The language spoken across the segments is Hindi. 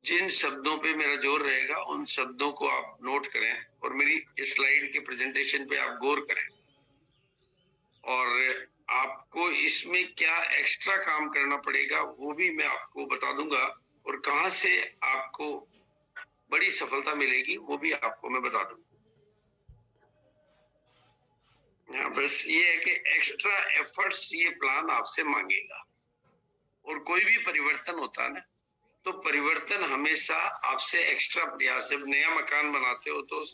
जिन शब्दों पे मेरा जोर रहेगा उन शब्दों को आप नोट करें और मेरी स्लाइड के प्रेजेंटेशन पे आप गौर करें और आपको इसमें क्या एक्स्ट्रा काम करना पड़ेगा वो भी मैं आपको बता दूंगा और कहां से आपको बड़ी सफलता मिलेगी वो भी आपको मैं बता दूंगा। बस ये है कि एक्स्ट्रा एफर्ट्स ये प्लान आपसे मांगेगा और कोई भी परिवर्तन होता है ना तो परिवर्तन हमेशा आपसे एक्स्ट्रा प्रयास, जब नया मकान बनाते हो तो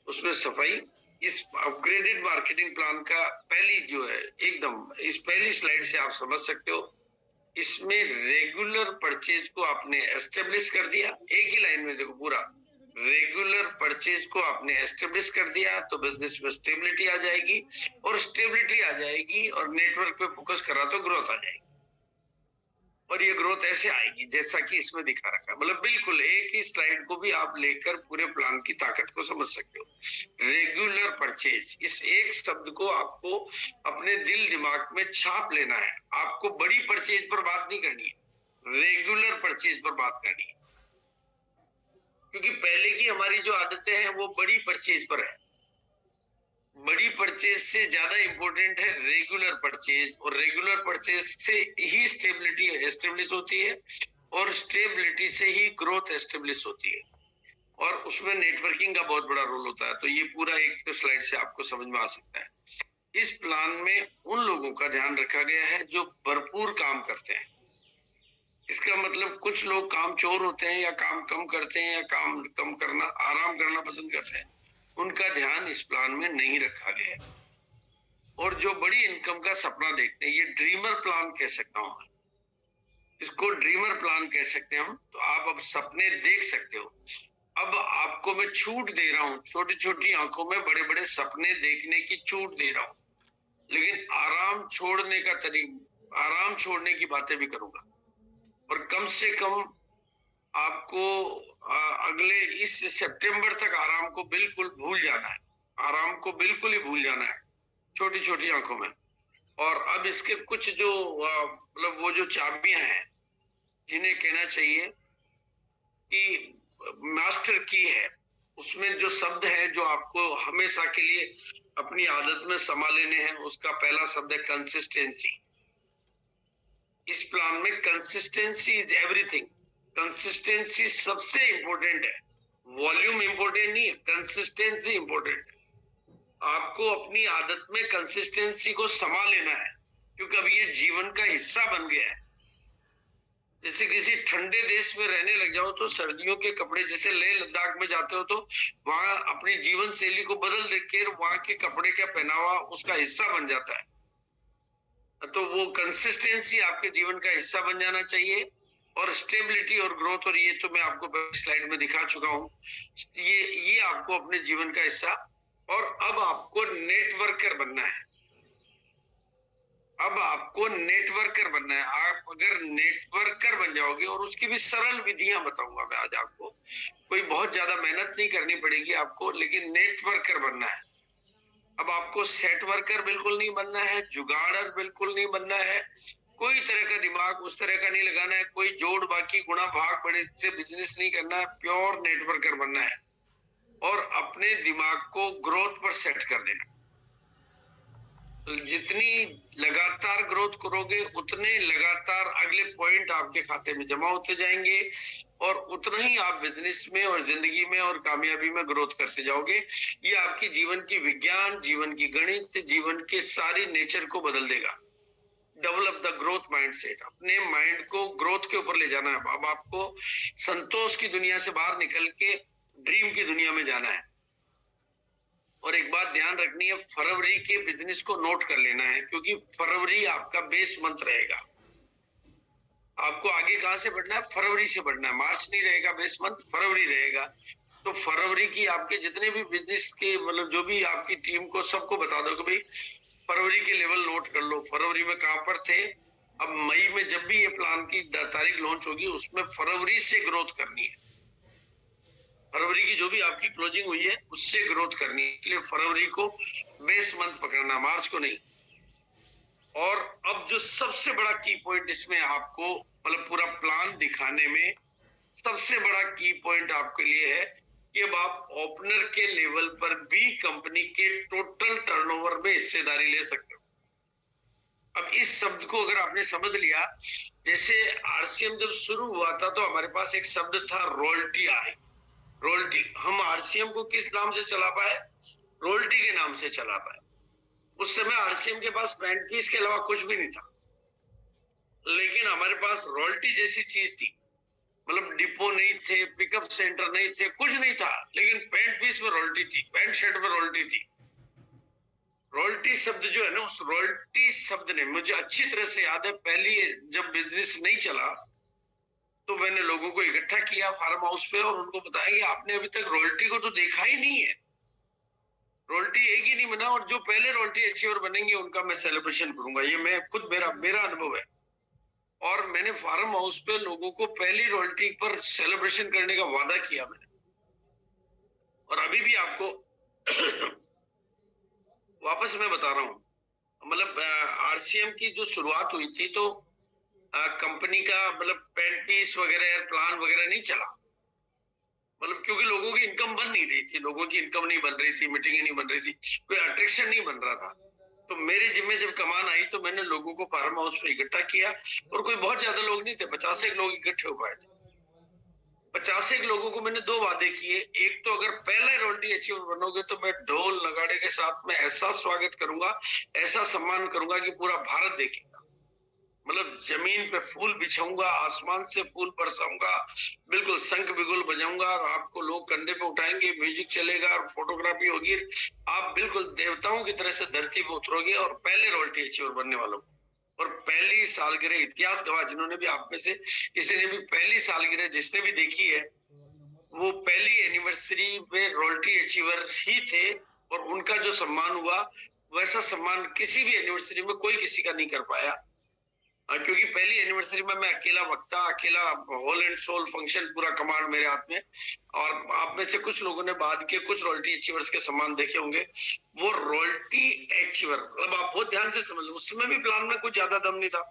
उसमें सफाई, इस अपग्रेडेड मार्केटिंग प्लान का पहली जो है एकदम इस पहली स्लाइड से आप समझ सकते हो। इसमें रेगुलर परचेज को आपने एस्टेब्लिश कर दिया, एक ही लाइन में देखो पूरा रेगुलर परचेज को आपने एस्टेब्लिश कर दिया तो बिजनेस में स्टेबिलिटी आ जाएगी और स्टेबिलिटी आ जाएगी और नेटवर्क पे फोकस करा तो ग्रोथ आ जाएगी और ये ग्रोथ ऐसे आएगी जैसा कि इसमें दिखा रखा है। मतलब बिल्कुल एक ही स्लाइड को भी आप लेकर पूरे प्लान की ताकत को समझ सकते हो। रेगुलर परचेज, इस एक शब्द को आपको अपने दिल दिमाग में छाप लेना है। आपको बड़ी परचेज पर बात नहीं करनी है, रेगुलर परचेज पर बात करनी है, क्योंकि पहले की हमारी जो आदतें हैं वो बड़ी परचेज पर है। बड़ी परचेज से ज्यादा इंपॉर्टेंट है रेगुलर परचेज और रेगुलर परचेज से ही स्टेबिलिटी एस्टेब्लिश होती है और स्टेबिलिटी से ही ग्रोथ एस्टेब्लिश होती है और उसमें नेटवर्किंग का बहुत बड़ा रोल होता है। तो ये पूरा एक स्लाइड से आपको समझ में आ सकता है। इस प्लान में उन लोगों का ध्यान रखा गया है जो भरपूर काम करते हैं। इसका मतलब कुछ लोग काम चोर होते हैं या काम कम करते हैं या काम कम करना, आराम करना पसंद करते हैं, उनका ध्यान इस प्लान में नहीं रखा गया है। और जो बड़ी इनकम का सपना देखते हैं, ये ड्रीमर प्लान कह सकता हूं, इसको ड्रीमर प्लान कह सकते हैं हम। तो आप अब सपने देख सकते हो। अब आपको मैं छूट दे रहा हूं, छोटी छोटी आंखों में बड़े बड़े सपने देखने की छूट दे रहा हूं, लेकिन आराम छोड़ने की बातें भी करूंगा और कम से कम आपको अगले इस सितंबर तक आराम को बिल्कुल भूल जाना है, आराम को बिल्कुल ही भूल जाना है छोटी छोटी आंखों में। और अब इसके कुछ जो मतलब वो जो चाबियां हैं जिन्हें कहना चाहिए कि मास्टर की है, उसमें जो शब्द है जो आपको हमेशा के लिए अपनी आदत में समा लेने हैं, उसका पहला शब्द है कंसिस्टेंसी। इस प्लान में कंसिस्टेंसी इज एवरीथिंग। कंसिस्टेंसी सबसे इंपॉर्टेंट है, वॉल्यूम इंपॉर्टेंट नहीं है, कंसिस्टेंसी इंपॉर्टेंट है। आपको अपनी आदत में कंसिस्टेंसी को समा लेना है क्योंकि अब ये जीवन का हिस्सा बन गया है। जैसे किसी ठंडे देश में रहने लग जाओ तो सर्दियों के कपड़े, जैसे लेह लद्दाख में जाते हो तो वहां अपनी जीवन शैली को बदल देकर वहां के कपड़े का पहनावा उसका हिस्सा बन जाता है। तो वो कंसिस्टेंसी आपके जीवन का हिस्सा बन जाना चाहिए और स्टेबिलिटी और ग्रोथ, और ये तो मैं आपको स्लाइड में दिखा चुका हूं, ये आपको अपने जीवन का हिस्सा। और अब आपको नेटवर्कर बनना है, अब आपको नेटवर्कर बनना है। आप अगर नेटवर्कर बन जाओगे, और उसकी भी सरल विधियां बताऊंगा मैं आज आपको, कोई बहुत ज्यादा मेहनत नहीं करनी पड़ेगी आपको, लेकिन नेटवर्कर बनना है। अब आपको सेट वर्कर बिल्कुल नहीं बनना है, जुगाड़र बिल्कुल नहीं बनना है, कोई तरह का दिमाग उस तरह का नहीं लगाना है, कोई जोड़ बाकी गुणा भाग बड़े से बिजनेस नहीं करना है, प्योर नेटवर्कर बनना है और अपने दिमाग को ग्रोथ पर सेट कर देना। जितनी लगातार ग्रोथ करोगे उतने लगातार अगले पॉइंट आपके खाते में जमा होते जाएंगे और उतना ही आप बिजनेस में और जिंदगी में और कामयाबी में ग्रोथ करते जाओगे। ये आपकी जीवन की विज्ञान, जीवन की गणित, जीवन के सारी नेचर को बदल देगा। डेवलप द ग्रोथ माइंडसेट, अपने माइंड को ग्रोथ के ऊपर ले जाना है। अब आपको संतोष की दुनिया से बाहर निकल के ड्रीम की दुनिया में जाना है। और एक बात ध्यान रखनी है, फरवरी के बिजनेस को नोट कर लेना है क्योंकि फरवरी आपका बेस मंथ रहेगा। आपको आगे कहां से बढ़ना है? फरवरी से बढ़ना है। मार्च नहीं रहेगा बेस मंथ, फरवरी रहेगा। तो फरवरी की आपके जितने भी बिजनेस के मतलब जो भी आपकी टीम को सबको बता दो कि भाई फरवरी के लेवल नोट कर लो, फरवरी में कहां पर थे। अब मई में जब भी ये प्लान की तारीख लॉन्च होगी उसमें फरवरी से ग्रोथ करनी है। फरवरी की जो भी आपकी क्लोजिंग हुई है उससे ग्रोथ करनी है, इसलिए फरवरी को बेस मंथ पकड़ना, मार्च को नहीं। और अब जो सबसे बड़ा की पॉइंट इसमें आपको मतलब पूरा प्लान दिखाने में सबसे बड़ा की पॉइंट आपके लिए है कि अब आप ओपनर के लेवल पर भी कंपनी के टोटल टर्नओवर में हिस्सेदारी ले सकते हो। अब इस शब्द को अगर आपने समझ लिया, जैसे आरसीएम जब शुरू हुआ था तो हमारे पास एक शब्द था रॉयल्टी आई। रॉयल्टी, हम आरसीएम को किस नाम से चला पाए? रॉयल्टी के नाम से चला पाए। उस समय आरसीएम के पास पेंट पीस के अलावा कुछ भी नहीं था, लेकिन हमारे पास रॉयल्टी जैसी चीज थी। मतलब डिपो नहीं थे, पिकअप सेंटर नहीं थे, कुछ नहीं था, लेकिन पेंट पीस में रॉयल्टी थी, पैंट शर्ट में रॉयल्टी थी। रॉयल्टी शब्द जो है ना, उस रॉयल्टी शब्द ने मुझे अच्छी तरह से याद है, पहली जब बिजनेस नहीं चला तो मैंने लोगों को इकट्ठा किया फार्म हाउस पे और उनको बताया कि आपने अभी तक रॉयल्टी को तो देखा ही नहीं है, रॉयल्टी एक ही नहीं बना, और जो पहले रॉयल्टी अचीवर बनेंगे उनका मैं सेलिब्रेशन करूंगा। ये मैं खुद मेरा अनुभव है। और मैंने फार्म हाउस पे लोगों को पहली रॉयल्टी पर सेलिब्रेशन करने का वादा किया मैंने। और अभी भी आपको वापस मैं बता रहा हूँ, मतलब आरसीएम की जो शुरुआत हुई थी तो कंपनी का मतलब पेंट पीस वगैरह प्लान वगैरह नहीं चला, मतलब क्योंकि लोगों की इनकम बन नहीं रही थी, लोगों की इनकम नहीं बन रही थी, मीटिंग नहीं बन रही थी, कोई अट्रैक्शन नहीं बन रहा था। तो मेरे जिम्मे जब कमान आई तो मैंने लोगों को फार्म हाउस पे इकट्ठा किया, और कोई बहुत ज्यादा लोग नहीं थे, 50 एक लोग इकट्ठे हो पाए थे। 50 एक लोगों को मैंने दो वादे किए। एक तो अगर पहले रॉयल्टी अचीवर बनोगे तो मैं ढोल नगाड़े के साथ में ऐसा स्वागत करूंगा, ऐसा सम्मान करूंगा कि पूरा भारत देखेगा। मतलब जमीन पे फूल बिछाऊंगा, आसमान से फूल बरसाऊंगा, बिल्कुल शंख बिगुल बजाऊंगा, और आपको लोग कंधे पे उठाएंगे, म्यूजिक चलेगा और फोटोग्राफी होगी। आप बिल्कुल देवताओं की तरह से धरती पे उतरोगे और पहले रॉयल्टी अचीवर बनने वालों। और पहली सालगिरह, इतिहास गवाह, जिन्होंने भी आप में से किसी ने भी पहली सालगिरह जिसने भी देखी है, वो पहली एनिवर्सरी में रॉयल्टी अचीवर ही थे, और उनका जो सम्मान हुआ वैसा सम्मान किसी भी एनिवर्सरी में कोई किसी का नहीं कर पाया। क्योंकि पहली एनिवर्सरी में मैं अकेला वक्ता, अकेला होल एंड सोल फंक्शन, पूरा कमांड मेरे हाथ में। और आप में से कुछ लोगों ने बाद के कुछ रॉयल्टी अचीवर्स के सम्मान देखे होंगे। वो रॉयल्टी अचीवर, मतलब आप बहुत ध्यान से समझ लो, उस समय भी प्लान में कुछ ज्यादा दम नहीं था,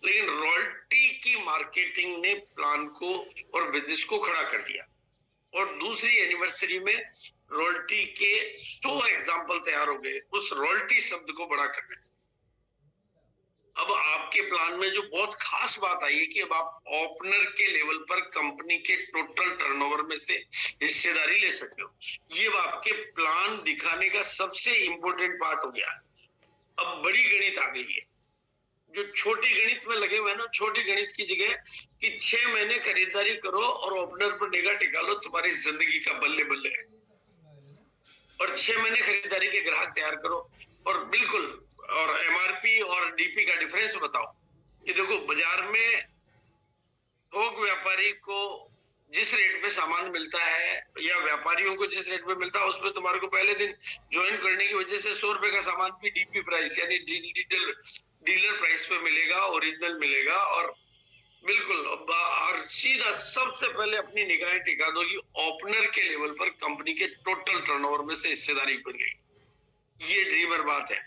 लेकिन रॉयल्टी की मार्केटिंग ने प्लान को और बिजनेस को खड़ा कर दिया। और दूसरी एनिवर्सरी में रॉयल्टी के 100 एग्जाम्पल तैयार हो गए उस रॉयल्टी शब्द को बड़ा करने से। अब आपके प्लान में जो बहुत खास बात आई है कि अब आप ओपनर के लेवल पर कंपनी के टोटल टर्नओवर में से हिस्सेदारी ले सकते हो। ये आपके प्लान दिखाने का सबसे इंपॉर्टेंट पार्ट हो गया। अब बड़ी गणित आ गई है। जो छोटी गणित में लगे हुए हैं ना, छोटी गणित की जगह कि 6 महीने खरीदारी करो और ओपनर पर निगाह टिका लो, तुम्हारी जिंदगी का बल्ले बल्ले है। और 6 महीने खरीदारी के ग्राहक तैयार करो, और बिल्कुल, और एमआरपी और डीपी का डिफरेंस बताओ कि देखो बाजार में थोक व्यापारी को जिस रेट पे सामान मिलता है या व्यापारियों को जिस रेट पे मिलता है, उसमें तुम्हारे को पहले दिन ज्वाइन करने की वजह से 100 रुपए का सामान भी डीपी प्राइस यानी डीलर प्राइस पे मिलेगा, ओरिजिनल मिलेगा। और बिल्कुल, और सीधा सबसे पहले अपनी निगाहें टिका दो कि ओपनर के लेवल पर कंपनी के टोटल टर्नओवर में से हिस्सेदारी बन गई। ये ड्रीमर बात है।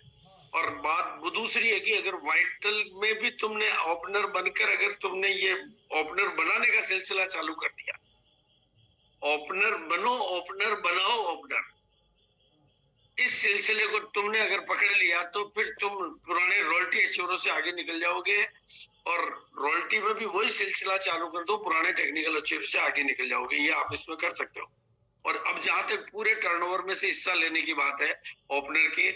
और बात वो दूसरी है कि अगर वाइटल में भी तुमने ओपनर बनकर अगर तुमने ये ओपनर बनाने का सिलसिला चालू कर दिया, ओपनर बनो, ओपनर बनाओ, ओपनर, इस सिलसिले को तुमने अगर पकड़ लिया तो फिर तुम पुराने रॉयल्टी अचीवरों से आगे निकल जाओगे, और रॉयल्टी में भी वही सिलसिला चालू कर दो, पुराने टेक्निकल अचीवर से आगे निकल जाओगे। ये आप इसमें कर सकते हो। और अब जहां तक पूरे टर्नओवर में से हिस्सा लेने की बात है ओपनर के,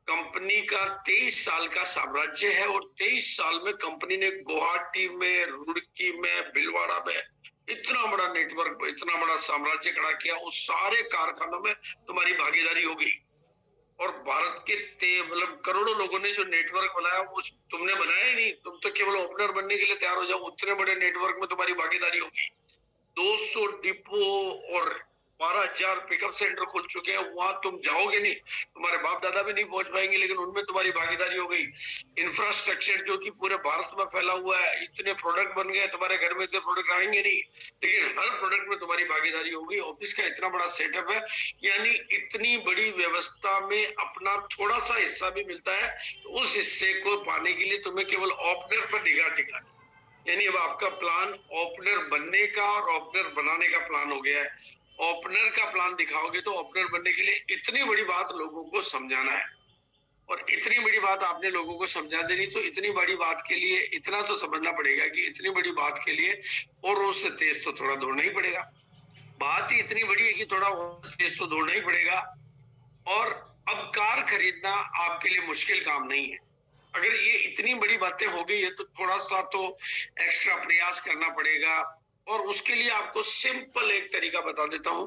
कंपनी का 23 साल का साम्राज्य है, और 23 साल में कंपनी ने गुवाहाटी में, रुड़की में, भीलवाड़ा में इतना बड़ा नेटवर्क, इतना बड़ा साम्राज्य खड़ा किया। उस सारे कारखानों में तुम्हारी भागीदारी हो गई। और भारत के मतलब करोड़ों लोगों ने जो नेटवर्क बनाया वो तुमने बनाया ही नहीं, तुम तो केवल ओपनर बनने के लिए तैयार हो जाओ। उतने बड़े नेटवर्क में तुम्हारी भागीदारी होगी। 200 डिपो और 12,000 पिकअप सेंटर खुल चुके हैं, वहां तुम जाओगे नहीं, तुम्हारे बाप दादा भी नहीं पहुंच पाएंगे, लेकिन उनमें तुम्हारी भागीदारी हो गई। इंफ्रास्ट्रक्चर जो कि पूरे भारत में फैला हुआ है, इतने प्रोडक्ट बन गए, तुम्हारे घर में इतने प्रोडक्ट आएंगे नहीं, लेकिन हर प्रोडक्ट में तुम्हारी भागीदारी होगी। ऑफिस का इतना बड़ा सेटअप है, यानी इतनी बड़ी व्यवस्था में अपना थोड़ा सा हिस्सा भी मिलता है। तो उस हिस्से को पाने के लिए तुम्हें केवल ओपनर पर निगाह टिकानी। यानी अब आपका प्लान ओपनर बनने का और ओपनर बनाने का प्लान हो गया है। ओपनर का प्लान दिखाओगे तो ओपनर बनने के लिए इतनी बड़ी बात लोगों को समझाना है, और इतनी बड़ी बात आपने लोगों को समझा देनी, तो इतनी बड़ी बात के लिए इतना तो समझना पड़ेगा कि इतनी बड़ी बात के लिए और उससे तेज तो थोड़ा दौड़ना ही पड़ेगा। बात ही इतनी बड़ी है कि थोड़ा और तेज तो दौड़ना ही पड़ेगा। और अब कार खरीदना आपके लिए मुश्किल काम नहीं है। अगर ये इतनी बड़ी बातें हो गई है तो थोड़ा सा तो एक्स्ट्रा प्रयास करना पड़ेगा। और उसके लिए आपको सिंपल एक तरीका बता देता हूं।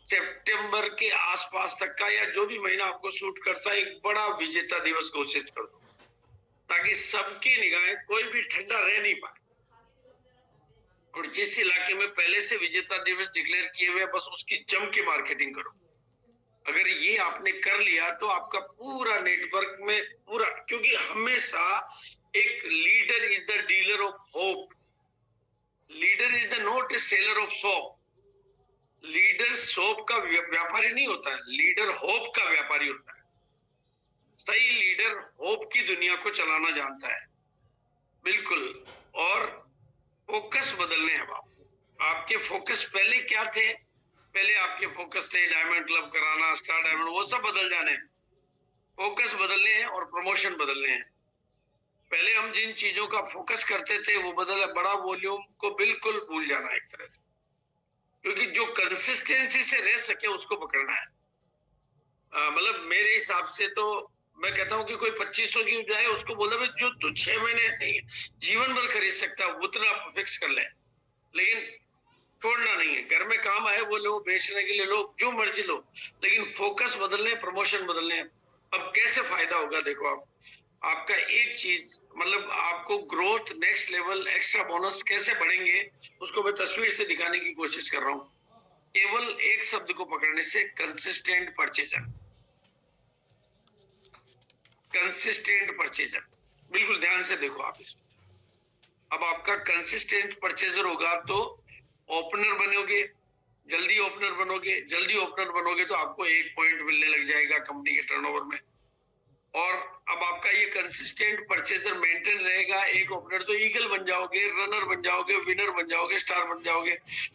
सितंबर के आसपास तक का या जो भी महीना आपको सूट करता है, एक बड़ा विजेता दिवस घोषित कर दो, ताकि सबकी निगाहें, कोई भी ठंडा रह नहीं पाए। और जिस इलाके में पहले से विजेता दिवस डिक्लेयर किए हुए, बस उसकी जम के मार्केटिंग करो। अगर ये आपने कर लिया तो आपका पूरा नेटवर्क में पूरा, क्योंकि हमेशा एक leader is the dealer of hope, leader is the not a seller of soap. Leader soap का व्यापारी नहीं होता है, लीडर होप का व्यापारी होता है। सही लीडर होप की दुनिया को चलाना जानता है। बिल्कुल। और फोकस बदलने हैं आपको। आपके फोकस पहले क्या थे? पहले आपके फोकस थे डायमंड क्लब कराना, स्टार डायमंड, वो सब बदल जाने हैं। फोकस बदलने हैं और प्रमोशन बदलने हैं। पहले हम जिन चीजों का फोकस करते थे वो बदल, बड़ा वॉल्यूम को बिल्कुल भूल जाना एक तरह से, क्योंकि जो कंसिस्टेंसी से रह सके उसको पकड़ना है। मतलब मेरे हिसाब से तो मैं कहता हूँ कि कोई 2500 की उपजाए, उसको बोल दे जो तू 6 महीने नहीं, जीवन भर खरीद सकता है उतना फिक्स कर ले, लेकिन छोड़ना नहीं है। घर में काम आए वो लो, बेचने के लिए लो, जो मर्जी लो, लेकिन फोकस बदलने, प्रमोशन बदलने। अब कैसे फायदा होगा देखो, आप आपका एक चीज, मतलब आपको growth, next level, extra bonus कैसे बढ़ेंगे उसको मैं तस्वीर से दिखाने की कोशिश कर रहा हूँ, केवल एक शब्द को पकड़ने से। कंसिस्टेंट परचेजर, कंसिस्टेंट परचेजर, बिल्कुल ध्यान से देखो आप इसमें। अब आपका कंसिस्टेंट परचेजर होगा तो ओपनर बनोगे, जल्दी ओपनर बनोगे। जल्दी ओपनर बनोगे तो आपको 1 पॉइंट मिलने लग जाएगा कंपनी के टर्नओवर में। और अब आपका ये कंसिस्टेंट परचेजर मेंटेन रहेगा, एक ओपनर तो ईगल बन जाओगे, रनर बन जाओगे, विनर बन जाओगे, स्टार बन जाओगे।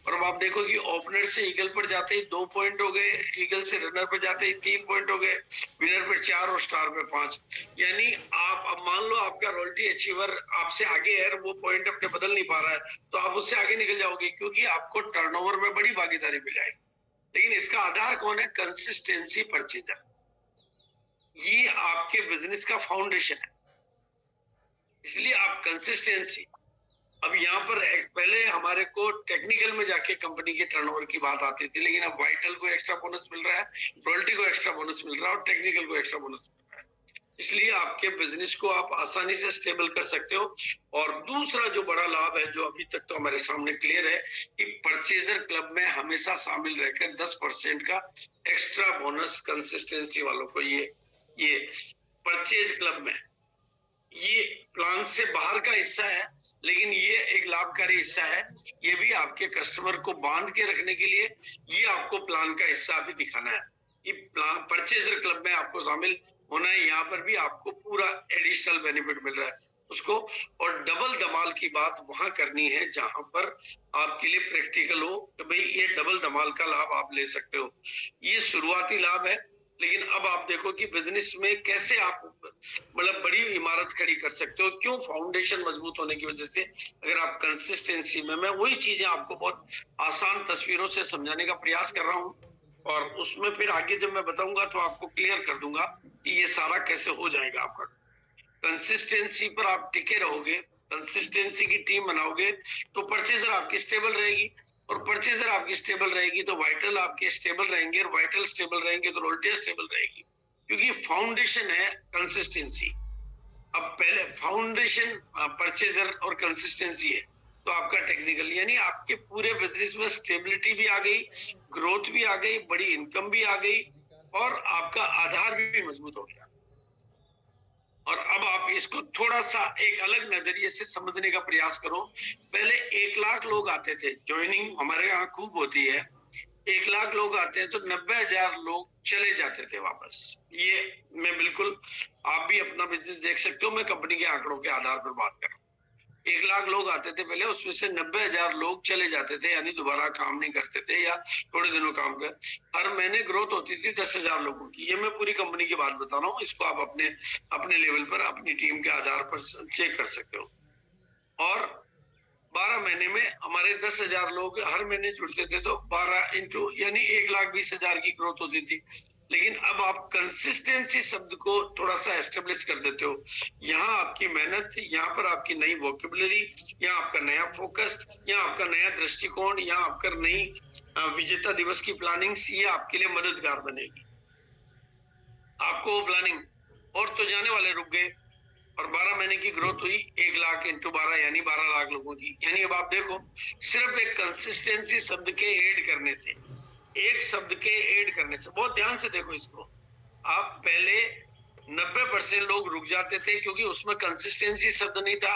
और अब आप देखो कि ओपनर से ईगल पर जाते ही 2 पॉइंट हो गए, ईगल से रनर पर जाते ही 3 पॉइंट हो गए, विनर पर 4 और स्टार पे 5। यानी आप, अब मान लो आपका रॉयल्टी अचीवर आपसे आगे है, वो पॉइंट अपने बदल नहीं पा रहा है, तो आप उससे आगे निकल जाओगे, क्योंकि आपको टर्नओवर में बड़ी भागीदारी मिल जाएगी। लेकिन इसका आधार कौन है? Consistency purchaser. ये आपके बिजनेस का फाउंडेशन है, इसलिए आप कंसिस्टेंसी। अब यहाँ पर पहले हमारे को टेक्निकल में जाके कंपनी के टर्नओवर की बात आती थी, लेकिन अब वाइटल को एक्स्ट्रा बोनस मिल रहा है, रॉयल्टी को एक्स्ट्रा बोनस मिल रहा है, और टेक्निकल को एक्स्ट्रा बोनस मिल रहा है। इसलिए आपके बिजनेस को आप आसानी से स्टेबल कर सकते हो। और दूसरा जो बड़ा लाभ है, जो अभी तक तो हमारे सामने क्लियर है, कि परचेजर क्लब में हमेशा शामिल रहकर 10% का एक्स्ट्रा बोनस कंसिस्टेंसी वालों को, ये परचेज क्लब में, ये प्लान से बाहर का हिस्सा है, लेकिन ये एक लाभकारी हिस्सा है। ये भी आपके कस्टमर को बांध के रखने के लिए, ये आपको प्लान का हिस्सा भी दिखाना है। ये प्लान परचेजर क्लब में आपको शामिल होना है, यहाँ पर भी आपको पूरा एडिशनल बेनिफिट मिल रहा है उसको। और डबल धमाल की बात वहां करनी है जहां पर आपके लिए प्रैक्टिकल हो, तो भाई ये डबल धमाल का लाभ आप ले सकते हो। ये शुरुआती लाभ है, लेकिन अब आप देखो कि बिजनेस में कैसे आप मतलब बड़ी इमारत खड़ी कर सकते हो। क्यों? फाउंडेशन मजबूत होने की वजह से। अगर आप कंसिस्टेंसी में, मैं वही चीजें आपको बहुत आसान तस्वीरों से समझाने का प्रयास कर रहा हूँ, और उसमें फिर आगे जब मैं बताऊंगा तो आपको क्लियर कर दूंगा कि ये सारा कैसे हो जाएगा आपका। कंसिस्टेंसी पर आप टिके रहोगे, कंसिस्टेंसी की टीम बनाओगे, तो परचेजर आपकी स्टेबल रहेगी, और परचेजर आपकी स्टेबल रहेगी तो वाइटल आपके स्टेबल रहेंगे, और वाइटल स्टेबल रहेंगे तो रॉयल्टी स्टेबल रहेगी, क्योंकि फाउंडेशन है कंसिस्टेंसी। अब पहले फाउंडेशन परचेजर और कंसिस्टेंसी है, तो आपका टेक्निकल, यानी आपके पूरे बिजनेस में स्टेबिलिटी भी आ गई, ग्रोथ भी आ गई, बड़ी इनकम भी आ गई, और आपका आधार भी मजबूत हो गया। और अब आप इसको थोड़ा सा एक अलग नजरिए से समझने का प्रयास करो। पहले 1 लाख लोग आते थे, ज्वाइनिंग हमारे यहाँ खूब होती है, 1 लाख लोग आते हैं तो 90,000 लोग चले जाते थे वापस। ये मैं बिल्कुल, आप भी अपना बिजनेस देख सकते हो, मैं कंपनी के आंकड़ों के आधार पर बात कर रहा हूँ। 1 लाख लोग आते थे पहले, उसमें से 90,000 लोग चले जाते थे, यानी दोबारा काम नहीं करते थे या थोड़े दिनों काम कर। हर महीने ग्रोथ होती थी 10,000 लोगों की। ये मैं पूरी कंपनी की बात बता रहा हूँ, इसको आप अपने अपने लेवल पर अपनी टीम के आधार पर चेक कर सकते हो। और 12 महीने में हमारे 10,000 लोग हर महीने जुड़ते थे, तो 12 इंटू यानी 1,20,000 की ग्रोथ होती थी। लेकिन अब आप कंसिस्टेंसी शब्द को थोड़ा सा एस्टेब्लिश कर देते हो। यहाँ आपकी मेहनत, यहाँ पर आपकी नई वोकेबुलरी, यहाँ आपका नया फोकस, यहाँ आपका नया दृष्टिकोण, यहाँ आपका नई विजेता दिवस की प्लानिंग, ये आपके लिए मददगार बनेगी। आपको वो प्लानिंग, और तो जाने वाले रुक गए, और 12 महीने की ग्रोथ हुई 1 लाख इंटू 12 यानी 12 लाख लोगों की। यानी अब आप देखो, सिर्फ एक कंसिस्टेंसी शब्द के ऐड करने से, एक शब्द के ऐड करने से, बहुत ध्यान से देखो इसको। आप पहले 90% लोग रुक जाते थे क्योंकि उसमें कंसिस्टेंसी शब्द नहीं था,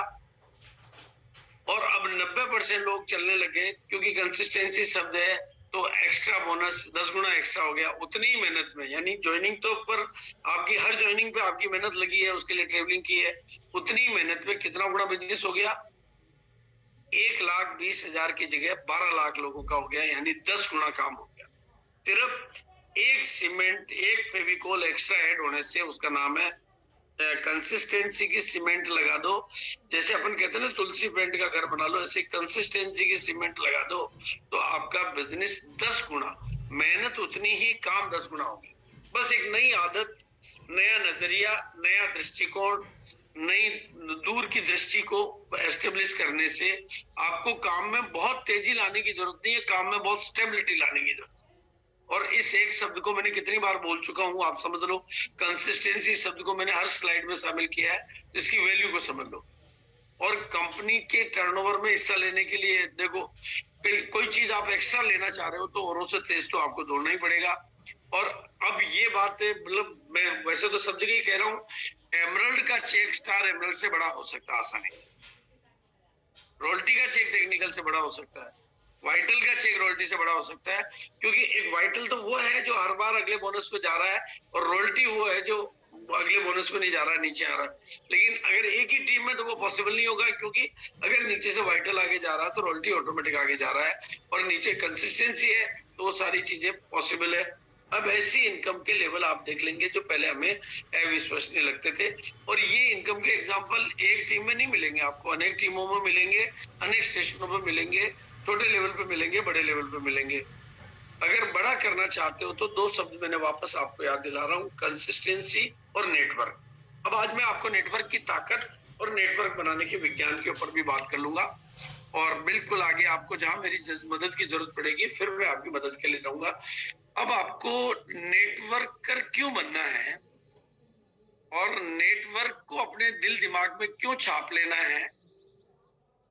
और अब 90% लोग चलने लगे क्योंकि कंसिस्टेंसी शब्द है। तो एक्स्ट्रा बोनस 10 गुना एक्स्ट्रा हो गया उतनी ही मेहनत में, यानी ज्वाइनिंग तो पर आपकी हर ज्वाइनिंग पे आपकी मेहनत लगी है, उसके लिए ट्रेवलिंग की है, उतनी ही मेहनत में कितना गुना बिजनेस हो गया? 1,20,000 की जगह 12 लाख लोगों का हो गया, यानी 10 गुना काम हो गया। सिर्फ एक सीमेंट, एक फेविकोल एक्स्ट्रा ऐड होने से, उसका नाम है कंसिस्टेंसी की सीमेंट लगा दो। जैसे अपन कहते हैं ना तुलसी पेंट का घर बना लो, ऐसे कंसिस्टेंसी की सीमेंट लगा दो, तो आपका बिजनेस 10 गुना, मेहनत उतनी ही, काम 10 गुना होगी। बस एक नई आदत, नया नजरिया, नया दृष्टिकोण, नई दूर की दृष्टि को एस्टेब्लिश करने से आपको काम में बहुत तेजी लाने की जरूरत नहीं है, काम में बहुत स्टेबिलिटी लाने की जरूरत। और इस एक शब्द को मैंने कितनी बार बोल चुका हूं, आप समझ लो। कंसिस्टेंसी शब्द को मैंने हर स्लाइड में शामिल किया है, इसकी वैल्यू को समझ लो। और कंपनी के टर्नओवर में हिस्सा लेने के लिए देखो, कोई चीज आप एक्स्ट्रा लेना चाह रहे हो तो औरों से तेज तो आपको दौड़ना ही पड़ेगा। और अब ये बात है, मतलब मैं वैसे तो सब जगह ही कह रहा हूँ, एमरल्ड का चेक स्टार एमरल्ड से बड़ा हो सकता है आसानी से, रॉयल्टी का चेक टेक्निकल से बड़ा हो सकता है, वाइटल का चेक रॉयल्टी से बड़ा हो सकता है। क्योंकि एक वाइटल तो वो है जो हर बार अगले बोनस पे जा रहा है, और रॉयल्टी वो है जो अगले बोनस पे नहीं जा रहा है, नीचे आ रहा है। लेकिन अगर एक ही टीम में तो वो पॉसिबल नहीं होगा, क्योंकि अगर नीचे से वाइटल आगे जा रहा है तो रॉयल्टी ऑटोमेटिक आगे जा रहा है, और नीचे कंसिस्टेंसी है, तो वो सारी चीजें पॉसिबल है। अब ऐसी इनकम के लेवल आप देख लेंगे जो पहले हमें अविश्वसनीय लगते थे। और ये इनकम के एग्जांपल एक टीम में नहीं मिलेंगे आपको, अनेक टीमों में मिलेंगे, अनेक स्टेशनों पर मिलेंगे, छोटे लेवल पे मिलेंगे, बड़े लेवल पे मिलेंगे। अगर बड़ा करना चाहते हो तो 2 शब्द मैंने वापस आपको याद दिला रहा हूँ, कंसिस्टेंसी और नेटवर्क। अब आज मैं आपको नेटवर्क की ताकत और नेटवर्क बनाने के विज्ञान के ऊपर भी बात कर लूंगा, और बिल्कुल आगे आपको जहां मेरी मदद की जरूरत पड़ेगी फिर मैं आपकी मदद के लिए जाऊंगा। अब आपको नेटवर्कर क्यों बनना है, और नेटवर्क को अपने दिल दिमाग में क्यों छाप लेना है,